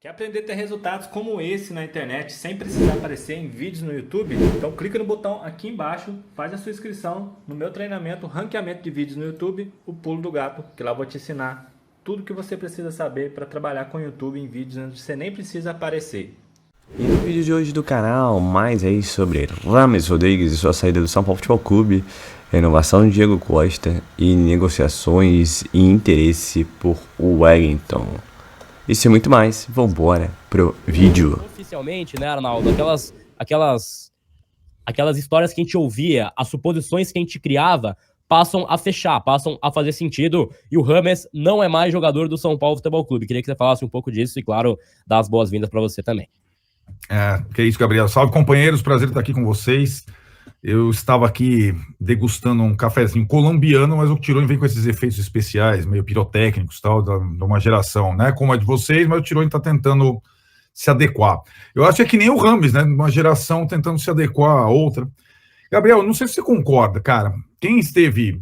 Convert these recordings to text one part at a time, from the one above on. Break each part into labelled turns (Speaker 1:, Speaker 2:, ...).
Speaker 1: Quer aprender a ter resultados como esse na internet sem precisar aparecer em vídeos no YouTube? Então clica no botão aqui embaixo, faz a sua inscrição no meu treinamento Ranqueamento de Vídeos no YouTube, o Pulo do Gato, que lá eu vou te ensinar tudo que você precisa saber para trabalhar com o YouTube em vídeos onde você nem precisa aparecer.
Speaker 2: E no vídeo de hoje do canal, mais aí sobre Rames Rodrigues e sua saída do São Paulo Futebol Clube, renovação de Diego Costa e negociações e interesse por Wellington. Isso e muito mais, vambora pro vídeo.
Speaker 3: Oficialmente, né, Arnaldo, aquelas histórias que a gente ouvia, as suposições que a gente criava, passam a fechar, passam a fazer sentido, e o Rames não é mais jogador do São Paulo Futebol Clube. Queria que você falasse um pouco disso e, claro, dar as boas-vindas para você também.
Speaker 4: Que é isso, Gabriel. Salve, companheiros, prazer estar aqui com vocês. Eu estava aqui degustando um cafezinho colombiano, mas o Tirone vem com esses efeitos especiais, meio pirotécnicos, tal, de uma geração, né, como a de vocês, mas o Tirone está tentando se adequar. Eu acho que é que nem o Rames, né, uma geração tentando se adequar a outra. Gabriel, não sei se você concorda, cara, quem esteve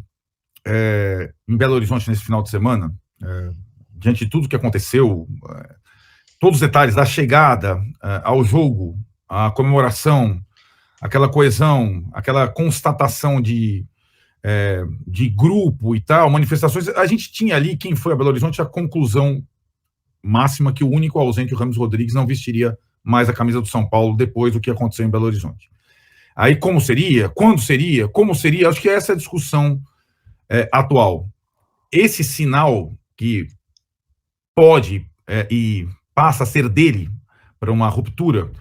Speaker 4: em Belo Horizonte nesse final de semana, diante de tudo que aconteceu, todos os detalhes da chegada ao jogo, a comemoração, aquela coesão, aquela constatação de grupo e tal, manifestações, a gente tinha ali, quem foi a Belo Horizonte, a conclusão máxima que o único ausente, o Rames Rodrigues, não vestiria mais a camisa do São Paulo depois do que aconteceu em Belo Horizonte. Aí como seria? Quando seria? Como seria? Acho que essa é a discussão atual. Esse sinal que pode e passa a ser dele para uma ruptura,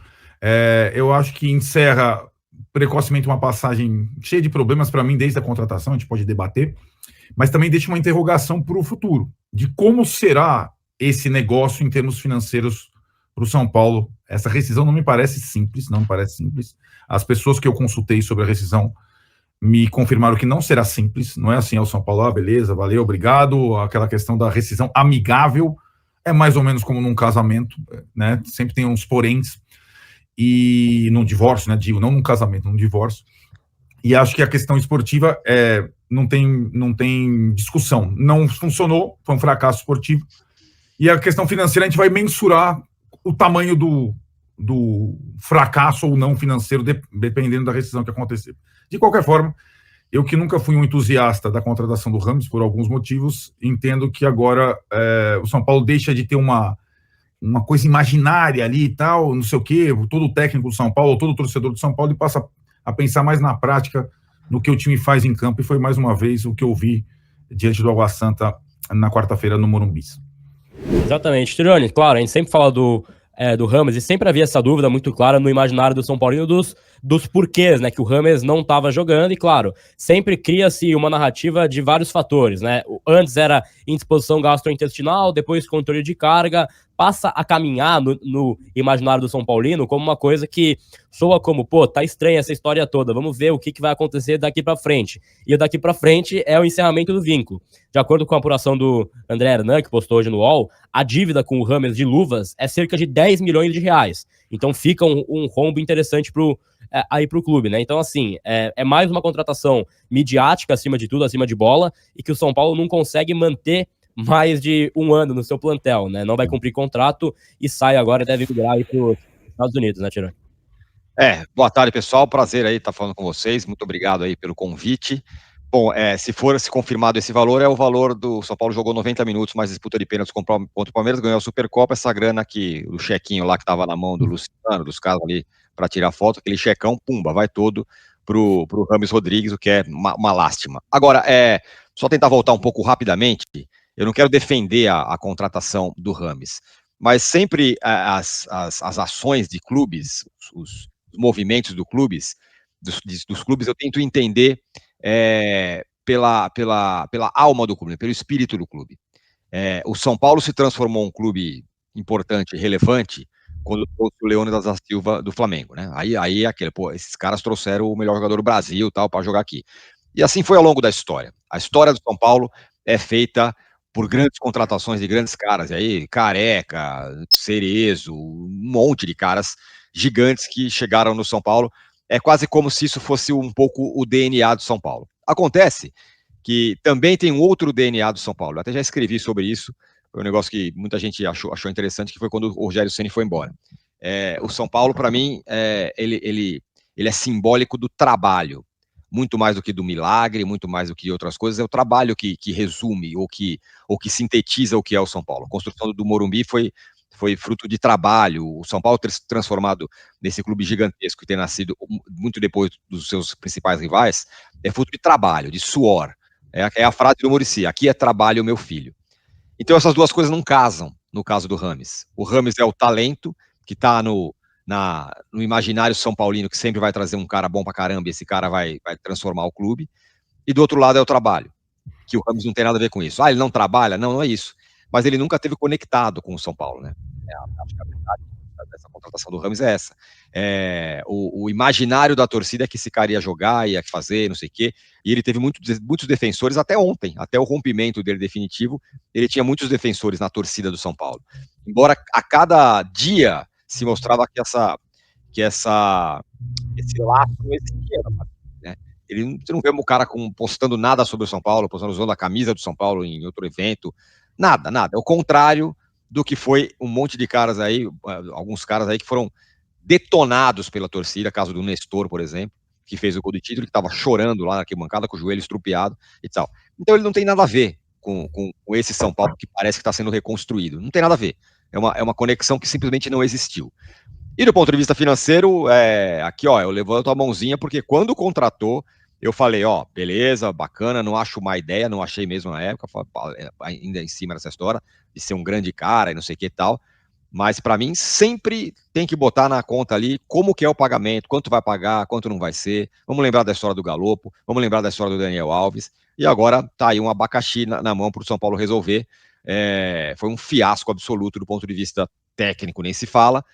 Speaker 4: eu acho que encerra precocemente uma passagem cheia de problemas para mim desde a contratação, a gente pode debater, mas também deixa uma interrogação para o futuro, de como será esse negócio em termos financeiros para o São Paulo. Essa rescisão não me parece simples, As pessoas que eu consultei sobre a rescisão me confirmaram que não será simples, não é assim, o São Paulo, beleza, valeu, obrigado, aquela questão da rescisão amigável, é mais ou menos como num casamento, né, sempre tem uns poréns, e num divórcio, né, digo, não num casamento, num divórcio, e acho que a questão esportiva não tem discussão, não funcionou, foi um fracasso esportivo, e a questão financeira a gente vai mensurar o tamanho do fracasso ou não financeiro, dependendo da rescisão que acontecer. De qualquer forma, eu que nunca fui um entusiasta da contratação do Rames, por alguns motivos, entendo que agora o São Paulo deixa de ter uma coisa imaginária ali e tal, não sei o quê, todo técnico do São Paulo, todo torcedor do São Paulo, e passa a pensar mais na prática, no que o time faz em campo, e foi mais uma vez o que eu vi diante do Água Santa na quarta-feira no Morumbi.
Speaker 3: Exatamente, Tirone, claro, a gente sempre fala do Rames, e sempre havia essa dúvida muito clara no imaginário do São Paulino dos porquês, né, que o Rames não estava jogando, e claro, sempre cria-se uma narrativa de vários fatores, né, antes era indisposição gastrointestinal, depois controle de carga, passa a caminhar no imaginário do São Paulino como uma coisa que soa como, tá estranha essa história toda, vamos ver o que vai acontecer daqui pra frente. E o daqui pra frente é o encerramento do vínculo. De acordo com a apuração do André Hernan, que postou hoje no UOL, a dívida com o Rames de luvas é cerca de 10 milhões de reais. Então fica um rombo interessante aí pro clube, né? Então, assim, é mais uma contratação midiática, acima de tudo, acima de bola, e que o São Paulo não consegue manter mais de um ano no seu plantel, né? Não vai cumprir contrato e sai agora e deve migrar aí para os Estados Unidos, né, Tirone?
Speaker 5: Boa tarde, pessoal. Prazer aí estar falando com vocês. Muito obrigado aí pelo convite. Bom, se confirmado esse valor, é o valor do São Paulo. Jogou 90 minutos, mais disputa de pênaltis contra o Palmeiras, ganhou a Supercopa. Essa grana aqui, o chequinho lá que estava na mão do Luciano, dos caras ali para tirar foto, aquele checão, pumba, vai todo pro Rames Rodrigues, o que é uma lástima. Agora, só tentar voltar um pouco rapidamente. Eu não quero defender a contratação do Rames, mas sempre as ações de clubes, os movimentos dos clubes, eu tento entender pela alma do clube, pelo espírito do clube. O São Paulo se transformou em um clube importante, relevante, quando trouxe o Leônidas da Silva do Flamengo, né? Aí esses caras trouxeram o melhor jogador do Brasil, tal, para jogar aqui. E assim foi ao longo da história. A história do São Paulo é feita por grandes contratações de grandes caras, e aí Careca, Cerezo, um monte de caras gigantes que chegaram no São Paulo. É quase como se isso fosse um pouco o DNA do São Paulo. Acontece que também tem um outro DNA do São Paulo, eu até já escrevi sobre isso, foi um negócio que muita gente achou interessante, que foi quando o Rogério Ceni foi embora. O São Paulo, para mim, ele é simbólico do trabalho, muito mais do que do milagre, muito mais do que outras coisas, é o trabalho que resume ou que sintetiza o que é o São Paulo. A construção do Morumbi foi fruto de trabalho. O São Paulo ter se transformado nesse clube gigantesco e ter nascido muito depois dos seus principais rivais, é fruto de trabalho, de suor. É a frase do Muricy: aqui é trabalho, meu filho. Então essas duas coisas não casam no caso do Rames. O Rames é o talento que está no imaginário são paulino, que sempre vai trazer um cara bom pra caramba, e esse cara vai transformar o clube. E do outro lado é o trabalho, que o Rames não tem nada a ver com isso. Ele não trabalha? Não é isso. Mas ele nunca esteve conectado com o São Paulo, né? Acho que a verdade dessa contratação do Rames é essa. O imaginário da torcida é que esse cara ia jogar, ia fazer, não sei o quê, e ele teve muitos defensores até ontem, até o rompimento dele definitivo, ele tinha muitos defensores na torcida do São Paulo. Embora a cada dia se mostrava que esse laço não existia, né? Você não vê o cara postando nada sobre o São Paulo, usando a camisa do São Paulo em outro evento, nada. É o contrário do que foi um monte de caras aí, alguns caras aí que foram detonados pela torcida, caso do Nestor, por exemplo, que fez o gol de título, que estava chorando lá na arquibancada com o joelho estrupiado e tal. Então ele não tem nada a ver com esse São Paulo que parece que está sendo reconstruído. Não tem nada a ver. É uma conexão que simplesmente não existiu. E do ponto de vista financeiro, aqui, eu levanto a mãozinha, porque quando contratou, eu falei, beleza, bacana, não acho má ideia, não achei mesmo na época, ainda em cima dessa história, de ser um grande cara e não sei o que e tal, mas para mim sempre tem que botar na conta ali como que é o pagamento, quanto vai pagar, quanto não vai ser. Vamos lembrar da história do Galopo, vamos lembrar da história do Daniel Alves, e agora tá aí um abacaxi na mão para o São Paulo resolver. Foi um fiasco absoluto do ponto de vista técnico, nem se fala,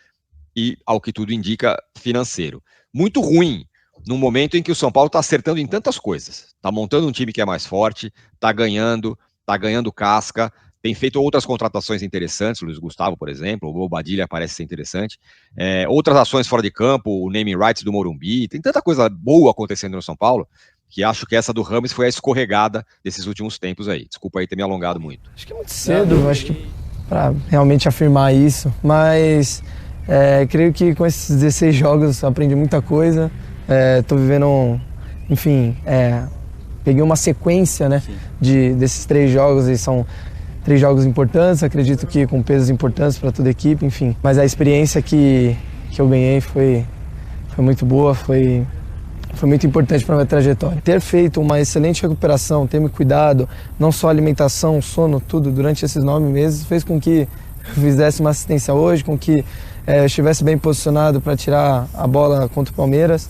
Speaker 5: e, ao que tudo indica, financeiro. Muito ruim, num momento em que o São Paulo está acertando em tantas coisas. Está montando um time que é mais forte, está ganhando casca, tem feito outras contratações interessantes, o Luiz Gustavo, por exemplo, o Bobadilha parece ser interessante, outras ações fora de campo, o naming rights do Morumbi, tem tanta coisa boa acontecendo no São Paulo, que acho que essa do Rames foi a escorregada desses últimos tempos aí. Desculpa aí ter me alongado muito.
Speaker 6: Acho que é muito cedo, acho que para realmente afirmar isso, mas creio que com esses 16 jogos aprendi muita coisa, estou vivendo, enfim, peguei uma sequência, né, desses 3 jogos, e são 3 jogos importantes, acredito que com pesos importantes para toda a equipe, enfim, mas a experiência que eu ganhei foi muito boa, foi muito importante para a minha trajetória. Ter feito uma excelente recuperação, ter me cuidado, não só alimentação, sono, tudo, durante esses 9 meses, fez com que eu fizesse uma assistência hoje, com que eu estivesse bem posicionado para tirar a bola contra o Palmeiras.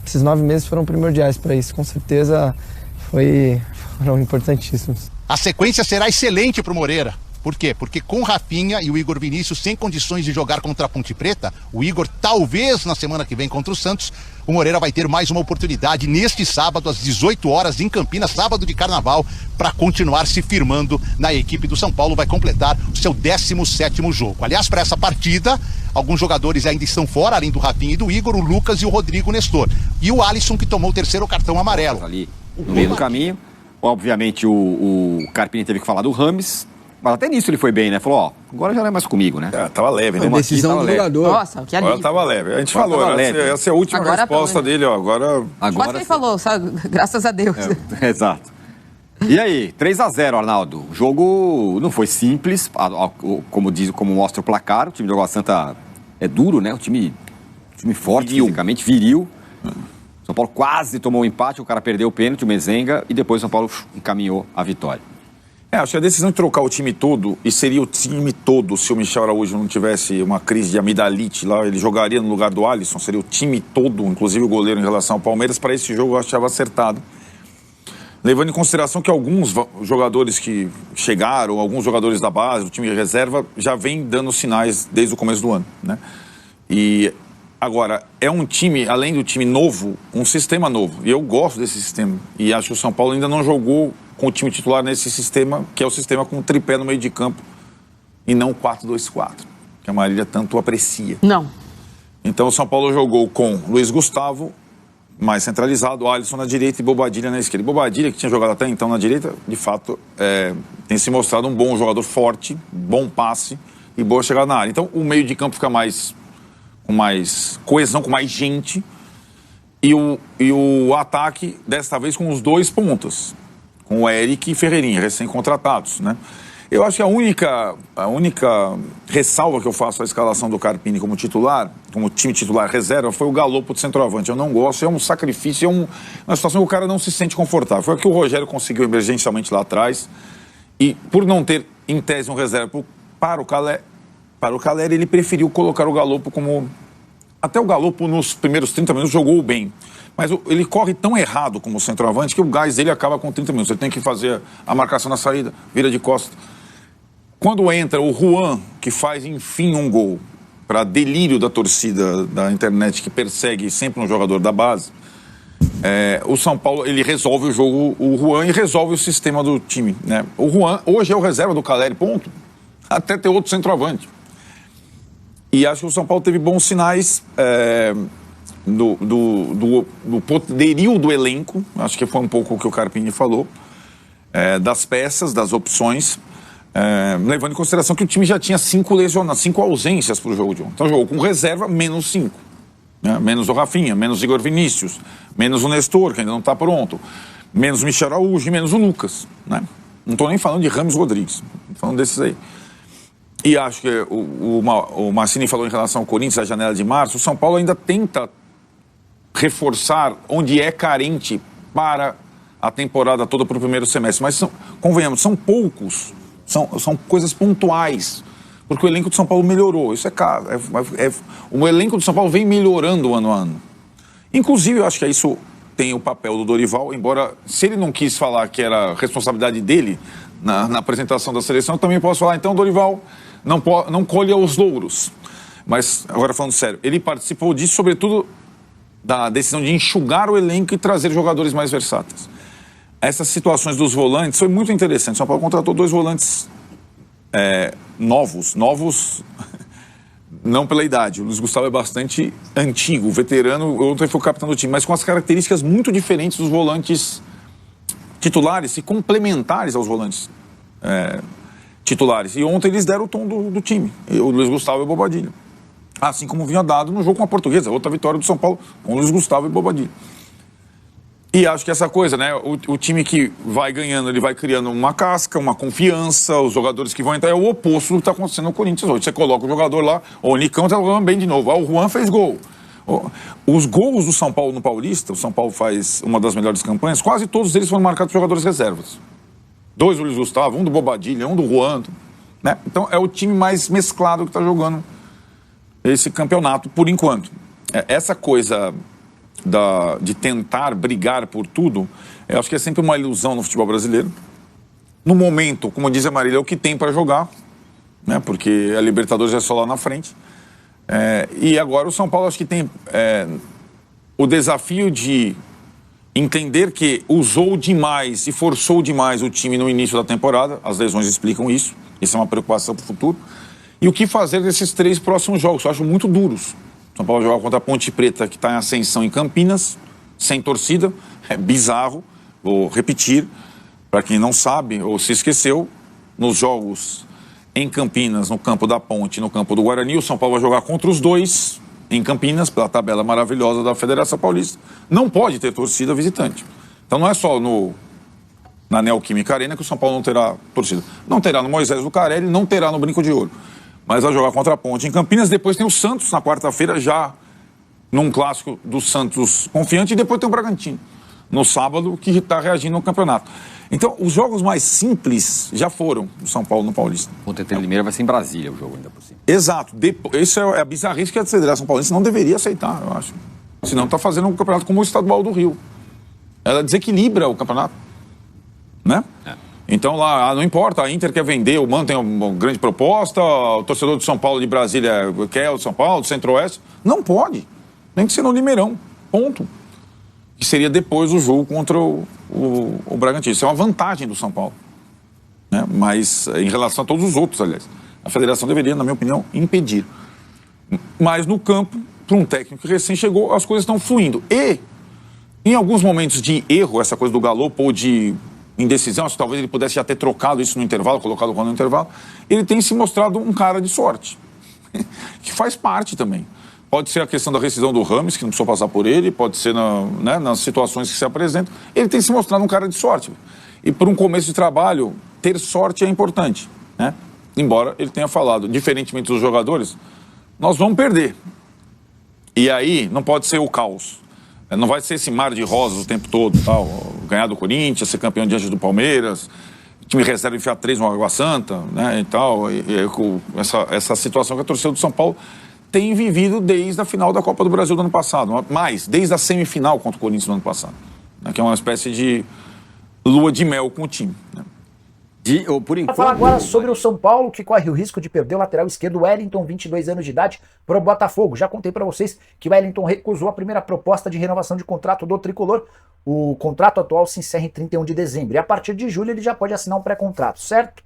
Speaker 6: Esses 9 meses foram primordiais para isso, com certeza foram importantíssimos.
Speaker 7: A sequência será excelente para o Moreira. Por quê? Porque com Rafinha e o Igor Vinícius sem condições de jogar contra a Ponte Preta, o Igor talvez na semana que vem contra o Santos, o Moreira vai ter mais uma oportunidade neste sábado às 18 horas em Campinas, sábado de Carnaval, para continuar se firmando na equipe do São Paulo, vai completar o seu 17º jogo. Aliás, para essa partida, alguns jogadores ainda estão fora, além do Rafinha e do Igor, o Lucas e o Rodrigo Nestor. E o Alisson, que tomou o 3º cartão amarelo.
Speaker 8: Ali no meio do caminho, obviamente o Carpini teve que falar do Rames, mas até nisso ele foi bem, né? Falou, agora já não é mais comigo, né?
Speaker 9: Tava leve, né?
Speaker 10: Decisão do jogador.
Speaker 9: Nossa, que alívio. Agora tava leve. A gente falou, essa é a última resposta dele, Agora
Speaker 10: Quase que ele falou, sabe? Graças a Deus.
Speaker 8: Exato. E aí, 3-0, Arnaldo. O jogo não foi simples, como mostra o placar. O time do Água Santa é duro, né? O time forte, fisicamente, viril. São Paulo quase tomou um empate, o cara perdeu o pênalti, o Mezenga, e depois o São Paulo encaminhou a vitória.
Speaker 9: Acho que a decisão de trocar o time todo, e seria o time todo se o Michel Araújo não tivesse uma crise de amidalite lá, ele jogaria no lugar do Alisson, seria o time todo, inclusive o goleiro em relação ao Palmeiras. Para esse jogo eu achava acertado. Levando em consideração que alguns jogadores que chegaram, alguns jogadores da base, do time de reserva, já vem dando sinais desde o começo do ano, né? E agora, é um time, além do time novo, um sistema novo. E eu gosto desse sistema. E acho que o São Paulo ainda não jogou com o time titular nesse sistema, que é o sistema com o tripé no meio de campo, e não o 4-2-4, que a Marília tanto aprecia.
Speaker 10: Não.
Speaker 9: Então o São Paulo jogou com Luiz Gustavo, mais centralizado, Alisson na direita e Bobadilha na esquerda. Bobadilha, que tinha jogado até então na direita, de fato, tem se mostrado um bom jogador, forte, bom passe e boa chegada na área. Então, o meio de campo fica com mais coesão, com mais gente, e o ataque, desta vez, com os 2 pontas, com o Eric e Ferreirinha, recém-contratados, né? Eu acho que a única ressalva que eu faço à escalação do Carpini como titular, como time titular reserva, foi o Galopo de centroavante. Eu não gosto, é um sacrifício, uma situação que o cara não se sente confortável. Foi o que o Rogério conseguiu emergencialmente lá atrás. E por não ter, em tese, um reserva para o Caleri, ele preferiu colocar o Galopo como... Até o Galopo, nos primeiros 30 minutos, jogou bem. Mas ele corre tão errado como centroavante que o gás dele acaba com 30 minutos. Ele tem que fazer a marcação na saída, vira de costas. Quando entra o Juan, que faz, enfim, um gol, para delírio da torcida da internet, que persegue sempre um jogador da base, o São Paulo, ele resolve o jogo, o Juan, e resolve o sistema do time, né? O Juan, hoje é o reserva do Caleri, ponto. Até ter outro centroavante. E acho que o São Paulo teve bons sinais do poderio do elenco, acho que foi um pouco o que o Carpini falou, das peças, das opções, levando em consideração que o time já tinha 5 lesionados, 5 ausências para o jogo de ontem. Então jogou com reserva, menos 5. Né? Menos o Rafinha, menos o Igor Vinícius, menos o Nestor, que ainda não está pronto, menos o Michel Araújo e menos o Lucas. Né? Não estou nem falando de Rames Rodrigues, estou falando desses aí. E acho que o Massini falou em relação ao Corinthians, a janela de março, o São Paulo ainda tenta reforçar onde é carente para a temporada toda para o primeiro semestre. Mas, convenhamos, são poucos, são coisas pontuais, porque o elenco do São Paulo melhorou. Isso o elenco do São Paulo vem melhorando ano a ano. Inclusive, eu acho que isso tem o papel do Dorival, embora, se ele não quis falar que era responsabilidade dele na apresentação da seleção, eu também posso falar, então, Dorival não colha os louros. Mas, agora falando sério, ele participou disso, sobretudo, da decisão de enxugar o elenco e trazer jogadores mais versáteis. Essas situações dos volantes foi muito interessante. São Paulo contratou 2 volantes novos não pela idade. O Luiz Gustavo é bastante antigo, veterano, ontem foi o capitão do time, mas com as características muito diferentes dos volantes titulares e complementares aos volantes titulares. E ontem eles deram o tom do time, o Luiz Gustavo e o Bobadilha. Assim como vinha dado no jogo com a Portuguesa, outra vitória do São Paulo com o Luiz Gustavo e Bobadilha. E acho que essa coisa, né, o time que vai ganhando, ele vai criando uma casca, uma confiança, os jogadores que vão entrar, é o oposto do que está acontecendo no Corinthians hoje. Você coloca o jogador lá, o Nicão está jogando bem de novo, o Juan fez gol. Os gols do São Paulo no Paulista, o São Paulo faz uma das melhores campanhas, quase todos eles foram marcados por jogadores reservas. 2 do Luiz Gustavo, um do Bobadilha, um do Juan, né? Então é o time mais mesclado que está jogando esse campeonato, por enquanto. Essa coisa de tentar brigar por tudo, eu acho que é sempre uma ilusão no futebol brasileiro. No momento, como diz a Marília, é o que tem para jogar, né? Porque a Libertadores é só lá na frente. E agora o São Paulo acho que tem o desafio de entender que usou demais e forçou demais o time no início da temporada, as lesões explicam isso, isso é uma preocupação para o futuro. E o que fazer desses 3 próximos jogos? Eu acho muito duros. São Paulo jogar contra a Ponte Preta, que está em ascensão em Campinas, sem torcida, é bizarro. Vou repetir, para quem não sabe ou se esqueceu, nos jogos em Campinas, no campo da Ponte, no campo do Guarani, o São Paulo vai jogar contra os 2 em Campinas, pela tabela maravilhosa da Federação Paulista. Não pode ter torcida visitante. Então não é só na Neoquímica Arena que o São Paulo não terá torcida. Não terá no Moisés Lucarelli, não terá no Brinco de Ouro. Mas vai jogar contra a Ponte em Campinas. Depois tem o Santos na quarta-feira, já num clássico do Santos confiante. E depois tem o Bragantino no sábado, que está reagindo no campeonato. Então, os jogos mais simples já foram do São Paulo no Paulista.
Speaker 8: O Contra Limeira vai ser em Brasília o jogo ainda por cima.
Speaker 9: Exato. Isso é a bizarrice que a Federação Paulista não deveria aceitar, eu acho. Senão está fazendo um campeonato como o Estadual do Rio. Ela desequilibra o campeonato. Né? Então lá, não importa, a Inter quer vender, o Mano tem uma grande proposta, o torcedor do São Paulo de Brasília quer o São Paulo, do Centro-Oeste. Não pode. Tem que ser no Limeirão. Ponto. Que seria depois do jogo contra o Bragantino. Isso é uma vantagem do São Paulo. Né? Mas em relação a todos os outros, aliás. A federação deveria, na minha opinião, impedir. Mas no campo, para um técnico que recém chegou, as coisas estão fluindo. E Em alguns momentos de erro, essa coisa do galopo ou de indecisão, se talvez ele pudesse já ter trocado isso no intervalo, colocado o Juan no intervalo, ele tem se mostrado um cara de sorte, que faz parte também. Pode ser a questão da rescisão do Rames, que não precisou passar por ele, pode ser nas situações que se apresentam. Ele tem se mostrado um cara de sorte. E por um começo de trabalho, ter sorte é importante, né? Embora ele tenha falado, diferentemente dos jogadores, nós vamos perder. E aí não pode ser o caos. Não vai ser esse mar de rosas o tempo todo, tal. Ganhar do Corinthians, ser campeão diante do Palmeiras, time reserva enfiar 3 no Água Santa, né, e tal. Essa situação que a torcida do São Paulo tem vivido desde a final da Copa do Brasil do ano passado, mas desde a semifinal contra o Corinthians do ano passado, né, que é uma espécie de lua de mel com o time, né.
Speaker 11: Por enquanto, falar agora sobre o São Paulo, que corre o risco de perder o lateral esquerdo Wellington, 22 anos de idade, para o Botafogo. Já contei para vocês que o Wellington recusou a primeira proposta de renovação de contrato do tricolor. O contrato atual se encerra em 31 de dezembro e a partir de julho ele já pode assinar um pré-contrato, certo?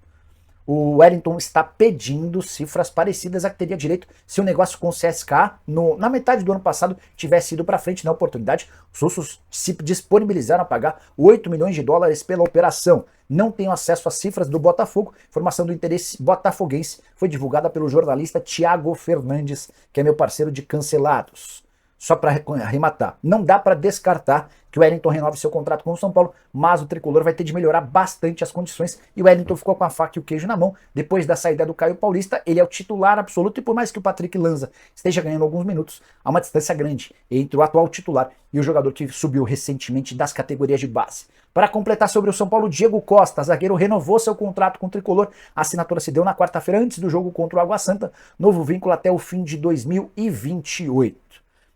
Speaker 11: O Wellington está pedindo cifras parecidas a que teria direito se o negócio com o CSKA na metade do ano passado tivesse ido para frente. Na oportunidade, os russos se disponibilizaram a pagar 8 milhões de dólares pela operação. Não tenho acesso às cifras do Botafogo. Informação do interesse botafoguense foi divulgada pelo jornalista Thiago Fernandes, que é meu parceiro de Cancelados. Só para arrematar, não dá para descartar que o Wellington renove seu contrato com o São Paulo, mas o tricolor vai ter de melhorar bastante as condições e o Wellington ficou com a faca e o queijo na mão. Depois da saída do Caio Paulista, ele é o titular absoluto e por mais que o Patrick Lanza esteja ganhando alguns minutos, há uma distância grande entre o atual titular e o jogador que subiu recentemente das categorias de base. Para completar sobre o São Paulo, Diego Costa, zagueiro, renovou seu contrato com o tricolor. A assinatura se deu na quarta-feira antes do jogo contra o Água Santa, novo vínculo até o fim de 2028.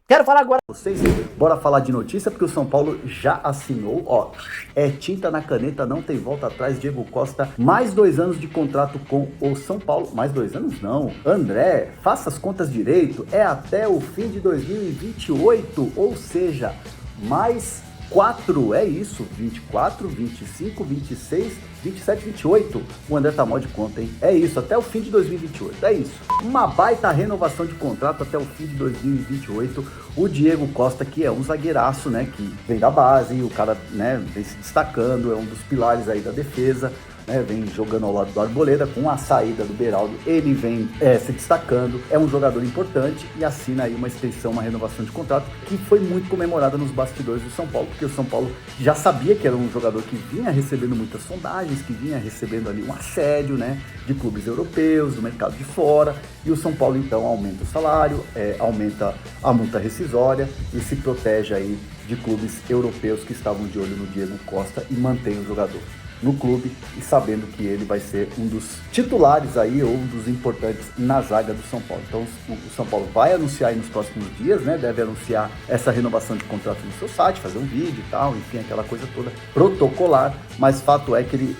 Speaker 11: Quero falar agora com vocês, bora falar de notícia, porque o São Paulo já assinou, ó, é tinta na caneta, não tem volta atrás, Diego Costa, mais 2 anos de contrato com o São Paulo, mais 2 anos não, André, faça as contas direito, é até o fim de 2028, ou seja, mais 4, é isso, 24, 25, 26, 27, 28. O André tá mal de conta, hein? É isso, até o fim de 2028, é isso. Uma baita renovação de contrato até o fim de 2028. O Diego Costa, que é um zagueiraço, né, que vem da base, o cara, né, vem se destacando, é um dos pilares aí da defesa, né, vem jogando ao lado do Arboleda, com a saída do Beraldo, ele vem se destacando, é um jogador importante e assina aí uma extensão, uma renovação de contrato que foi muito comemorada nos bastidores do São Paulo, porque o São Paulo já sabia que era um jogador que vinha recebendo muitas sondagens, que vinha recebendo ali um assédio, né, de clubes europeus, do mercado de fora, e o São Paulo então aumenta o salário, aumenta a multa rescisória e se protege aí de clubes europeus que estavam de olho no Diego Costa e mantém o jogador no clube e sabendo que ele vai ser um dos titulares aí ou um dos importantes na zaga do São Paulo. Então o São Paulo vai anunciar aí nos próximos dias, né? Deve anunciar essa renovação de contrato no seu site, fazer um vídeo e tal, enfim, aquela coisa toda protocolar, mas fato é que ele,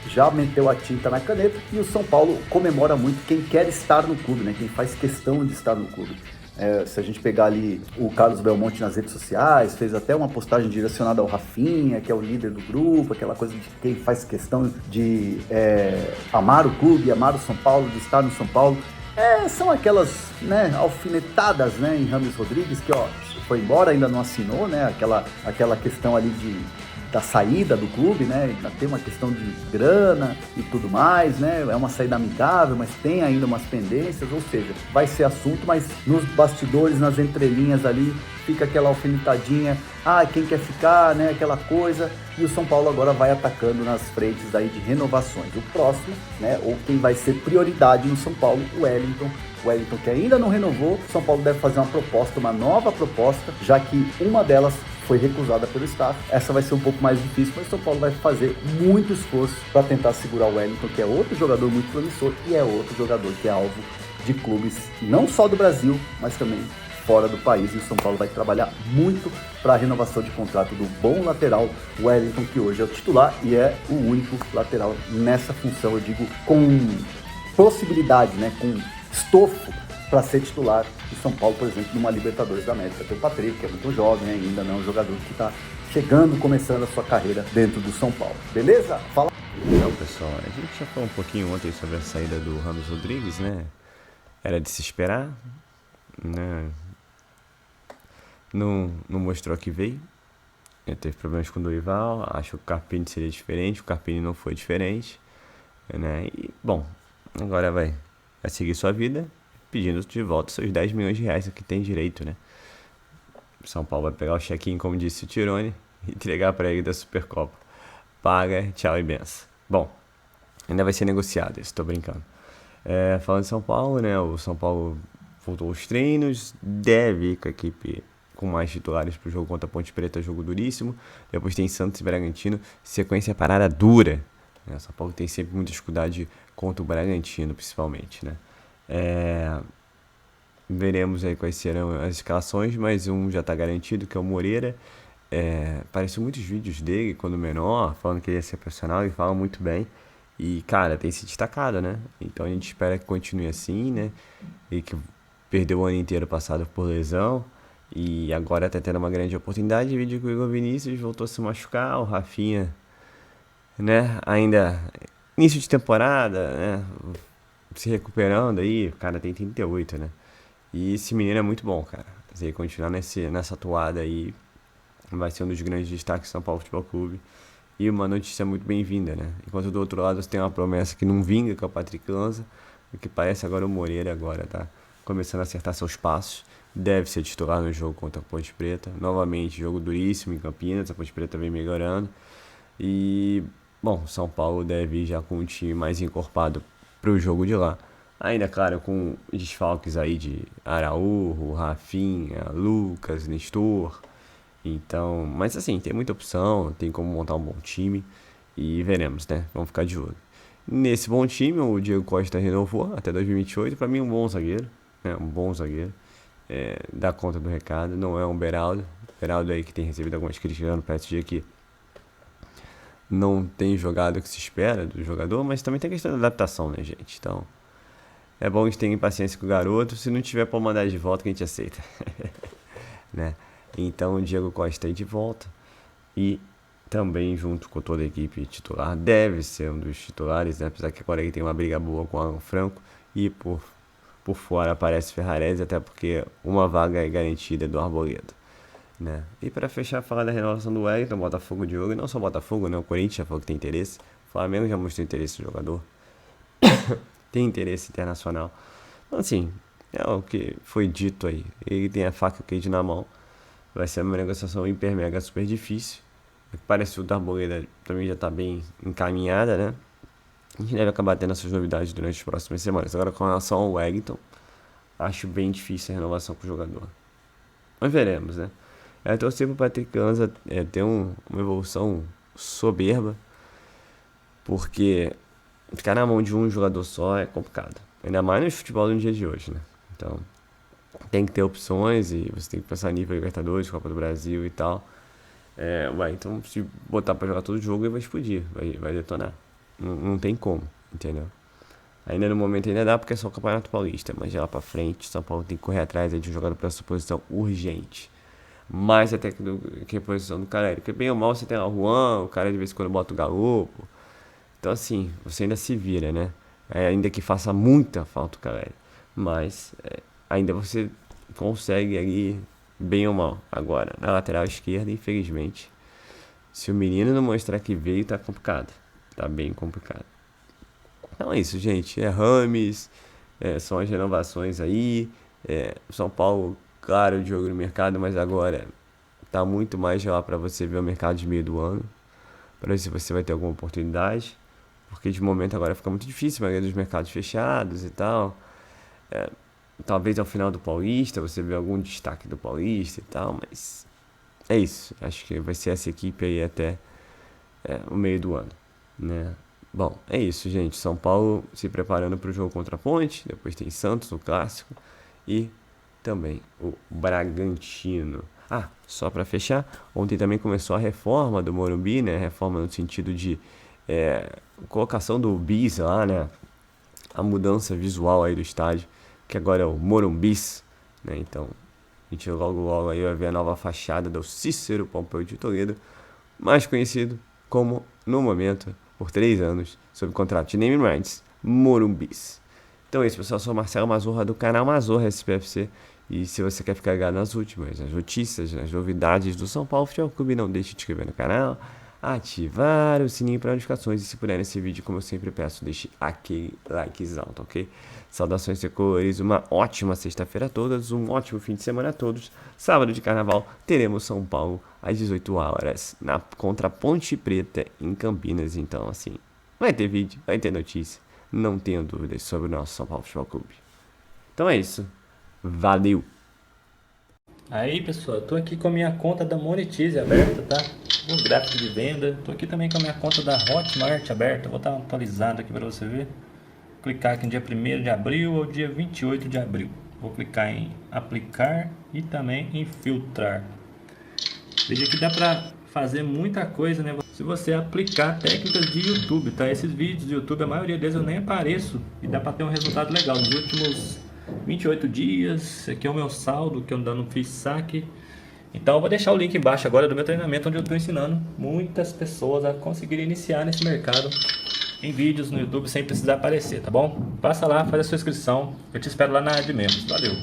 Speaker 11: já meteu a tinta na caneta e o São Paulo comemora muito quem quer estar no clube, né? Quem faz questão de estar no clube. Se a gente pegar ali o Carlos Belmonte nas redes sociais, fez até uma postagem direcionada ao Rafinha, que é o líder do grupo, aquela coisa de quem faz questão de amar o clube, amar o São Paulo, de estar no São Paulo. São aquelas, né, alfinetadas, né, em Rames Rodrigues, que foi embora, ainda não assinou, né, aquela questão ali da saída do clube, né? Tem uma questão de grana e tudo mais, né? É uma saída amigável, mas tem ainda umas pendências, ou seja, vai ser assunto, mas nos bastidores, nas entrelinhas ali, fica aquela alfinetadinha, quem quer ficar, né? Aquela coisa, e o São Paulo agora vai atacando nas frentes aí de renovações. O próximo, né? Ou quem vai ser prioridade no São Paulo, o Wellington. O Wellington que ainda não renovou, o São Paulo deve fazer uma nova proposta, já que uma delas foi recusada pelo staff. Essa vai ser um pouco mais difícil, mas o São Paulo vai fazer muito esforço para tentar segurar o Wellington, que é outro jogador muito promissor e é outro jogador que é alvo de clubes não só do Brasil, mas também fora do país. E o São Paulo vai trabalhar muito para a renovação de contrato do bom lateral Wellington, que hoje é o titular e é o único lateral nessa função, eu digo, com possibilidade, né, com estofo para ser titular do São Paulo, por exemplo, numa Libertadores da América. Tem o Patrick, que é muito jovem ainda, não é um jogador que está chegando, começando a sua carreira dentro do São Paulo. Beleza? Fala.
Speaker 2: Então, pessoal, a gente já falou um pouquinho ontem sobre a saída do Rames Rodrigues, né? Era de se esperar, né? Não mostrou que veio, teve problemas com o Dorival, acho que o Carpini seria diferente, o Carpini não foi diferente, né? E, bom, agora vai seguir sua vida pedindo de volta seus 10 milhões de reais que tem direito, né? São Paulo vai pegar o check-in, como disse o Tirone, e entregar para ele da Supercopa. Paga, tchau e benção. Bom, ainda vai ser negociado isso, tô brincando. Falando de São Paulo, né? O São Paulo voltou aos treinos, deve ir com a equipe com mais titulares pro jogo contra a Ponte Preta, jogo duríssimo. Depois tem Santos e Bragantino, sequência parada dura. O São Paulo tem sempre muita dificuldade contra o Bragantino, principalmente, né? Veremos aí quais serão as escalações, mas um já tá garantido, que é o Moreira. Apareceu muitos vídeos dele quando menor, falando que ele ia ser profissional, ele fala muito bem. E, cara, tem se destacado, né? Então a gente espera que continue assim, né? E que perdeu o ano inteiro passado por lesão. E agora tá tendo uma grande oportunidade. Vídeo que o Igor Vinícius voltou a se machucar, o Rafinha, né? Ainda início de temporada, né? Se recuperando aí, o cara tem 38, né? E esse menino é muito bom, cara. Se ele continuar nessa toada aí, vai ser um dos grandes destaques do São Paulo Futebol Clube. E uma notícia muito bem-vinda, né? Enquanto do outro lado você tem uma promessa que não vinga, que é o Patrick Lanza. O que parece agora o Moreira agora tá começando a acertar seus passos. Deve ser titular no jogo contra a Ponte Preta. Novamente, jogo duríssimo em Campinas. A Ponte Preta vem melhorando. E, bom, São Paulo deve ir já com um time mais encorpado para o jogo de lá. Ainda, claro, com desfalques aí de Araújo, Rafinha, Lucas, Nestor. Então, mas assim, tem muita opção, tem como montar um bom time. E veremos, né? Vamos ficar de olho. Nesse bom time, o Diego Costa renovou até 2028. Para mim, um bom zagueiro, né? Um bom zagueiro. Dá conta do recado, não é um Beraldo. Beraldo aí que tem recebido algumas críticas no PSG que não tem jogado o que se espera do jogador, mas também tem questão da adaptação, né, gente? Então, é bom que a gente tenha paciência com o garoto. Se não tiver para mandar de volta, que a gente aceita. Né? Então, o Diego Costa aí de volta. E também, junto com toda a equipe titular, deve ser um dos titulares, né? Apesar que agora ele tem uma briga boa com o Alan Franco. E por fora aparece Ferrarese, até porque uma vaga é garantida do Arboleda, né? E para fechar, falar da renovação do Wellington, Botafogo de ouro. E não só Botafogo, né? O Corinthians já falou que tem interesse. O Flamengo já mostrou interesse no jogador. Tem interesse internacional. Então, assim, é o que foi dito aí. Ele tem a faca e o queijo na mão. Vai ser uma negociação hiper, mega, super difícil. Parece que o da Arboleda também já está bem encaminhada, né? A gente deve acabar tendo essas novidades durante as próximas semanas. Agora, com relação ao Wellington, acho bem difícil a renovação com o jogador. Mas veremos, né? Torcer para o Patrick Lanza ter uma evolução soberba, porque ficar na mão de um jogador só é complicado. Ainda mais no futebol do dia de hoje, né? Então, tem que ter opções e você tem que pensar nível Libertadores, Copa do Brasil e tal. Então, se botar para jogar todo jogo, ele vai explodir, vai detonar. Não tem como, entendeu? Ainda no momento ainda dá porque é só o Campeonato Paulista, mas já lá pra frente, São Paulo tem que correr atrás de um jogador pra essa posição urgente. Mais até que a posição do Caleri. Porque bem ou mal você tem o Juan, o cara de vez em quando bota o Galopo. Então assim, você ainda se vira, né? Ainda que faça muita falta o Caleri. Mas ainda você consegue ali, bem ou mal. Agora, na lateral esquerda, infelizmente, se o menino não mostrar que veio, tá complicado. Tá bem complicado. Então é isso, gente. Rames, são as renovações aí. São Paulo, claro, de jogo no mercado, mas agora tá muito mais lá para você ver o mercado de meio do ano. Para ver se você vai ter alguma oportunidade. Porque de momento agora fica muito difícil, a maioria dos mercados fechados e tal. Talvez ao final do Paulista você vê algum destaque do Paulista e tal, mas é isso. Acho que vai ser essa equipe aí até o meio do ano, né? Bom, é isso, gente. São Paulo se preparando para o jogo contra a Ponte. Depois tem Santos, o clássico. E também o Bragantino. Só para fechar, ontem também começou a reforma do Morumbi, né? Reforma no sentido de colocação do bis lá, né? A mudança visual aí do estádio, que agora é o Morumbis, né? Então, a gente logo aí vai ver a nova fachada do Cícero Pompeu de Toledo, mais conhecido como, no momento, por 3 anos, sob contrato de name rights, Morumbis. Então é isso, pessoal. Eu sou o Marcelo Mazorra do canal Mazorra SPFC E se você quer ficar ligado nas últimas, nas notícias, nas novidades do São Paulo Futebol Clube, não deixe de se inscrever no canal, ativar o sininho para notificações e se puder nesse vídeo, como eu sempre peço, deixe aquele likezão, tá ok? Saudações secores, uma ótima sexta-feira a todos, um ótimo fim de semana a todos. Sábado de carnaval teremos São Paulo às 18 horas contra a Ponte Preta em Campinas, então assim, vai ter vídeo, vai ter notícia, não tenho dúvidas sobre o nosso São Paulo Futebol Clube. Então é isso, valeu!
Speaker 1: Aí pessoal, eu tô aqui com a minha conta da Monetize aberta, tá? Um gráfico de venda. Tô aqui também com a minha conta da Hotmart aberta. Vou estar atualizado aqui para você ver. Vou clicar aqui no dia 1º de abril ou dia 28 de abril. Vou clicar em aplicar e também em filtrar. Veja que dá para fazer muita coisa, né? Se você aplicar técnicas de YouTube, tá? Esses vídeos do YouTube, a maioria deles eu nem apareço e dá para ter um resultado legal. Nos últimos 28 dias, esse aqui é o meu saldo que eu ainda não fiz saque. Então eu vou deixar o link embaixo agora do meu treinamento, onde eu estou ensinando muitas pessoas a conseguirem iniciar nesse mercado em vídeos no YouTube sem precisar aparecer, tá bom? Passa lá, faz a sua inscrição, eu te espero lá na área de membros. Valeu!